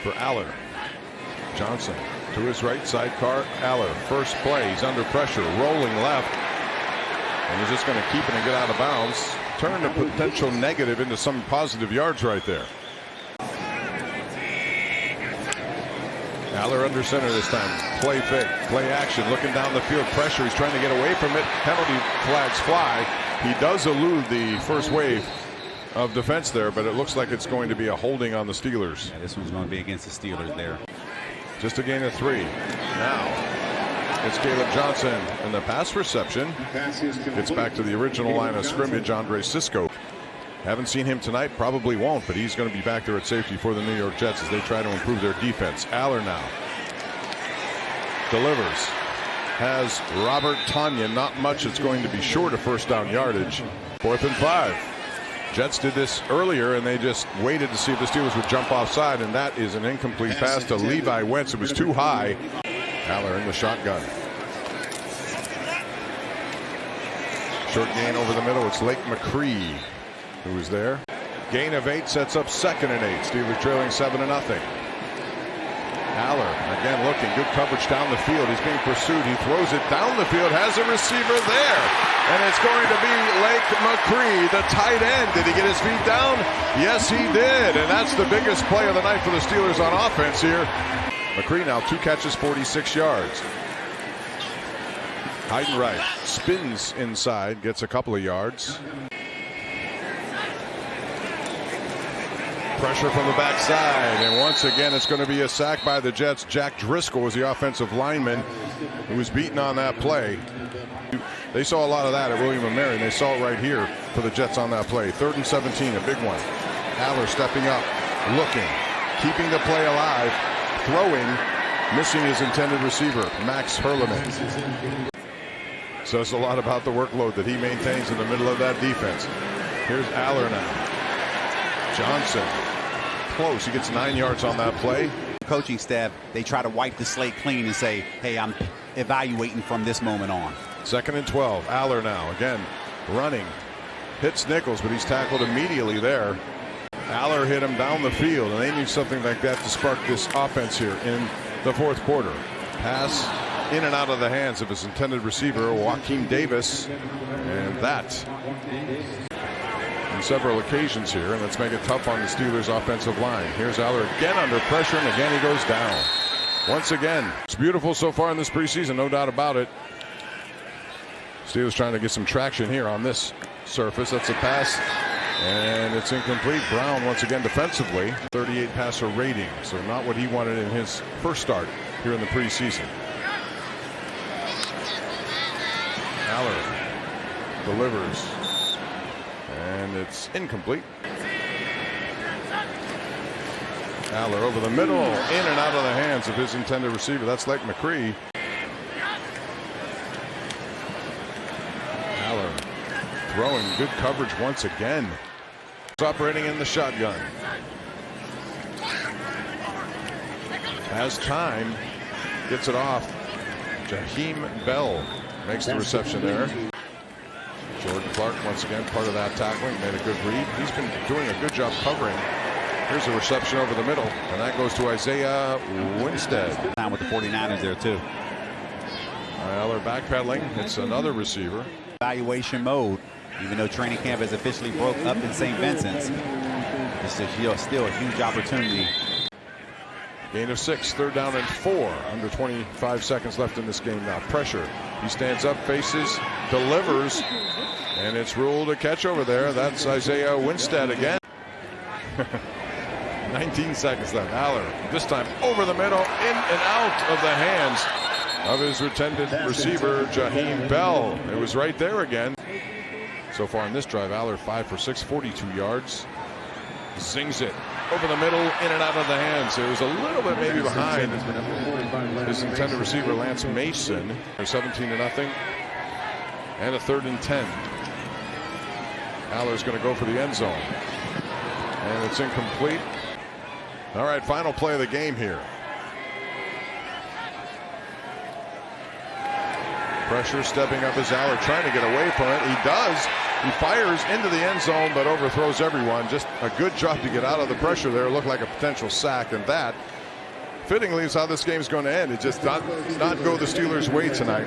for Allar. Johnson to his right, sidecar. Allar, first play, he's under pressure, rolling left, and he's just going to keep it and get out of bounds. Turn a potential negative into some positive yards right there. Allar under center this time. Play fake, play action, looking down the field, pressure. He's trying to get away from it. Penalty flags fly. He does elude the first wave of defense there, but it looks like it's going to be a holding on the Steelers. Yeah, this one's going to be against the Steelers there. Just a gain of 3. Now it's Caleb Johnson, and the pass reception gets back to the original line of scrimmage. Andre Cisco. Haven't seen him tonight, probably won't, but he's going to be back there at safety for the New York Jets as they try to improve their defense. Allar now delivers. Has Robert Tonyan. Not much. It's going to be short of first down yardage. 4th and 5. Jets did this earlier, and they just waited to see if the Steelers would jump offside, and that is an incomplete pass to Levi Wentz. It was too high. Allar in the shotgun. Short gain over the middle. It's Lake McCree who is there. Gain of 8 sets up 2nd and 8. Steelers trailing 7-0. Allar again looking, good coverage down the field. He's being pursued. He throws it down the field, has a receiver there, and it's going to be Lake McCree, the tight end. Did he get his feet down? Yes, he did, and that's the biggest play of the night for the Steelers on offense here. McCree now 2 catches, 46 yards. Heidenreich spins inside, gets a couple of yards. Pressure from the backside, and once again it's going to be a sack by the Jets. Jack Driscoll was the offensive lineman who was beaten on that play. They saw a lot of that at William & Mary, and they saw it right here for the Jets on that play. 3rd and 17, a big one. Allar stepping up, looking, keeping the play alive, throwing, missing his intended receiver, Max Hurleman. Says a lot about the workload that he maintains in the middle of that defense. Here's Allar now. Johnson, close. He gets 9 yards on that play. Coaching staff, they try to wipe the slate clean and say, hey, I'm evaluating from this moment on. 2nd and 12. Allar now again running, hits Nichols, but he's tackled immediately there. Allar hit him down the field, and they need something like that to spark this offense here in the 4th quarter. Pass in and out of the hands of his intended receiver, Joaquin Davis, and that on several occasions here, and let's make it tough on the Steelers offensive line. Here's Allar again under pressure, and again he goes down. Once again, it's beautiful so far in this preseason, no doubt about it. Steelers trying to get some traction here on this surface. That's a pass, and it's incomplete. Brown once again defensively. 38 passer rating, so not what he wanted in his first start here in the preseason. Allar delivers, and it's incomplete. Allar over the middle, in and out of the hands of his intended receiver. That's Lake McCree. Allar throwing, good coverage once again. He's operating in the shotgun. Has time, gets it off. Jaheim Bell makes the reception there. Jordan Clark once again part of that tackling, made a good read. He's been doing a good job covering. Here's a reception over the middle, and that goes to Isaiah Winstead. Down with the 49ers there too. Allar backpedaling. It's another receiver. Evaluation mode. Even though training camp has officially broke up in St. Vincent's, this is still a huge opportunity. Gain of 6, 3rd down and 4. Under 25 seconds left in this game now. Pressure. He stands up, faces, delivers, and it's ruled a catch over there. That's Isaiah Winstead again. 19 seconds left. Allar, this time over the middle, in and out of the hands of his intended receiver, Jaheim Bell. It was right there again. So far in this drive, Allar 5 for 6, 42 yards. Zings it over the middle, in and out of the hands. It was a little bit maybe behind his intended receiver, Lance Mason. 17-0, and a 3rd and 10. Allar's going to go for the end zone, and it's incomplete. All right, final play of the game here. Pressure stepping up as Allar trying to get away from it. He does, He fires into the end zone, but overthrows everyone. Just a good job to get out of the pressure there. It looked like a potential sack, and that fittingly is how this game is going to end. It just not go the Steelers' way tonight.